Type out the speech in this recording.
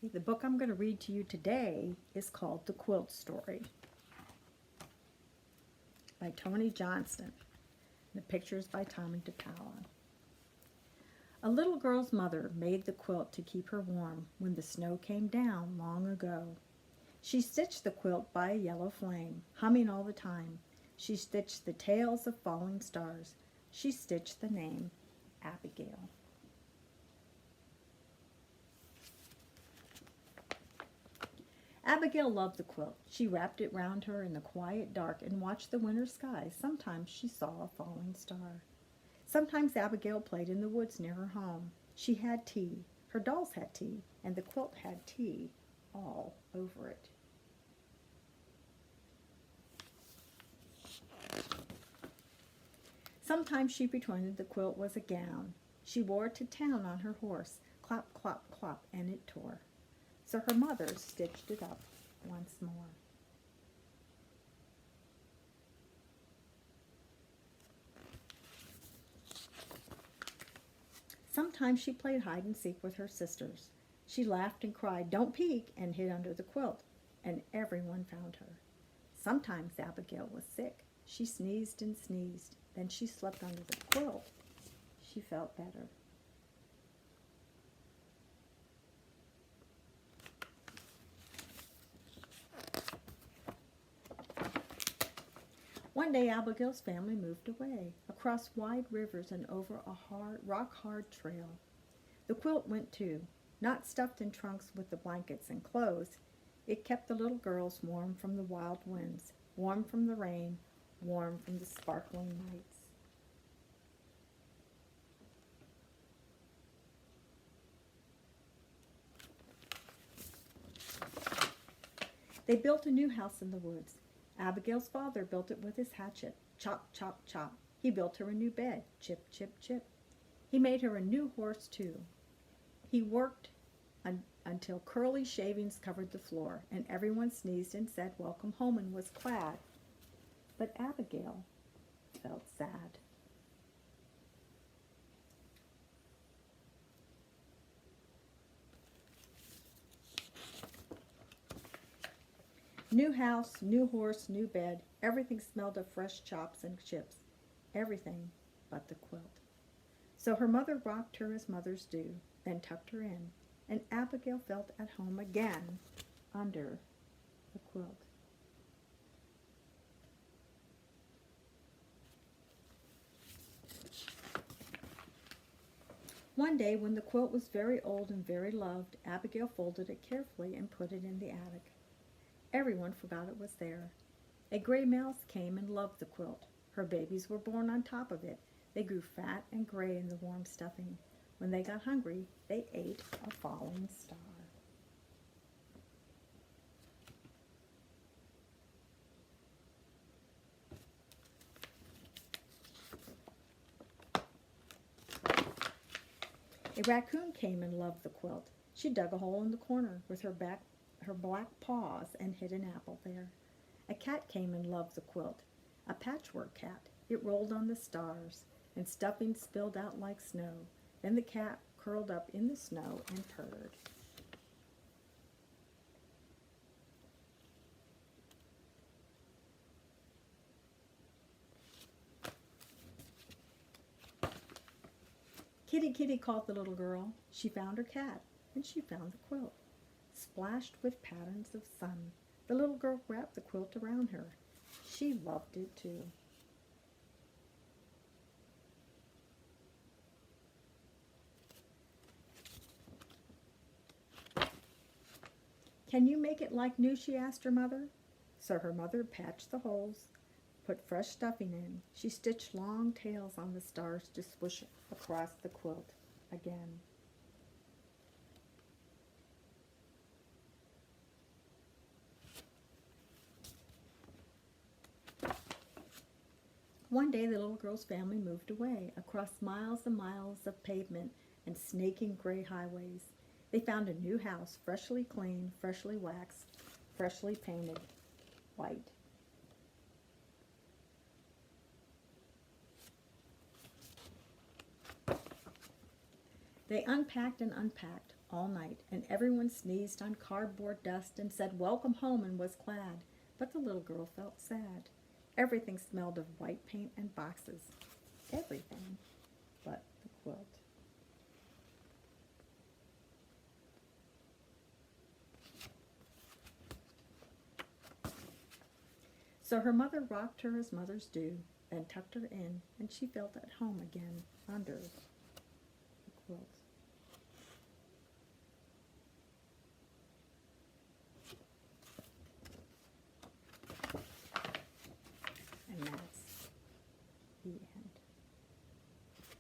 The book I'm going to read to you today is called The Quilt Story by Tony Johnston. The pictures by Tomie dePaola. A little girl's mother made the quilt to keep her warm when the snow came down long ago. She stitched the quilt by a yellow flame, humming all the time. She stitched the tails of falling stars. She stitched the name Abigail. Abigail loved the quilt. She wrapped it round her in the quiet dark and watched the winter sky. Sometimes she saw a falling star. Sometimes Abigail played in the woods near her home. She had tea. Her dolls had tea, and the quilt had tea all over it. Sometimes she pretended the quilt was a gown. She wore it to town on her horse. Clop, clop, clop, and it tore. So her mother stitched it up once more. Sometimes she played hide and seek with her sisters. She laughed and cried, "Don't peek," and hid under the quilt, and everyone found her. Sometimes Abigail was sick. She sneezed and sneezed. Then she slept under the quilt. She felt better. One day Abigail's family moved away, across wide rivers and over a rock-hard trail. The quilt went too, not stuffed in trunks with the blankets and clothes. It kept the little girls warm from the wild winds, warm from the rain, warm from the sparkling nights. They built a new house in the woods. Abigail's father built it with his hatchet. Chop, chop, chop. He built her a new bed. Chip, chip, chip. He made her a new horse, too. He worked until curly shavings covered the floor, and everyone sneezed and said, "Welcome home," and was glad. But Abigail felt sad. New house, new horse, new bed. Everything smelled of fresh chops and chips. Everything but the quilt. So her mother rocked her as mothers do, then tucked her in, and Abigail felt at home again under the quilt. One day, when the quilt was very old and very loved, Abigail folded it carefully and put it in the attic. Everyone forgot it was there. A gray mouse came and loved the quilt. Her babies were born on top of it. They grew fat and gray in the warm stuffing. When they got hungry, they ate a falling star. A raccoon came and loved the quilt. She dug a hole in the corner with her black paws and hid an apple there. A cat came and loved the quilt. A patchwork cat. It rolled on the stars, and stuffing spilled out like snow. Then the cat curled up in the snow and purred. "Kitty, kitty," called the little girl. She found her cat, and she found the quilt, splashed with patterns of sun. The little girl wrapped the quilt around her. She loved it too. "Can you make it like new?" she asked her mother. So her mother patched the holes, put fresh stuffing in. She stitched long tails on the stars to swoosh across the quilt again. One day the little girl's family moved away, across miles and miles of pavement and snaking gray highways. They found a new house, freshly cleaned, freshly waxed, freshly painted white. They unpacked and unpacked, all night, and everyone sneezed on cardboard dust and said welcome home and was glad. But the little girl felt sad. Everything smelled of white paint and boxes. Everything but the quilt. So her mother rocked her as mothers do, then tucked her in, and she felt at home again under the quilt.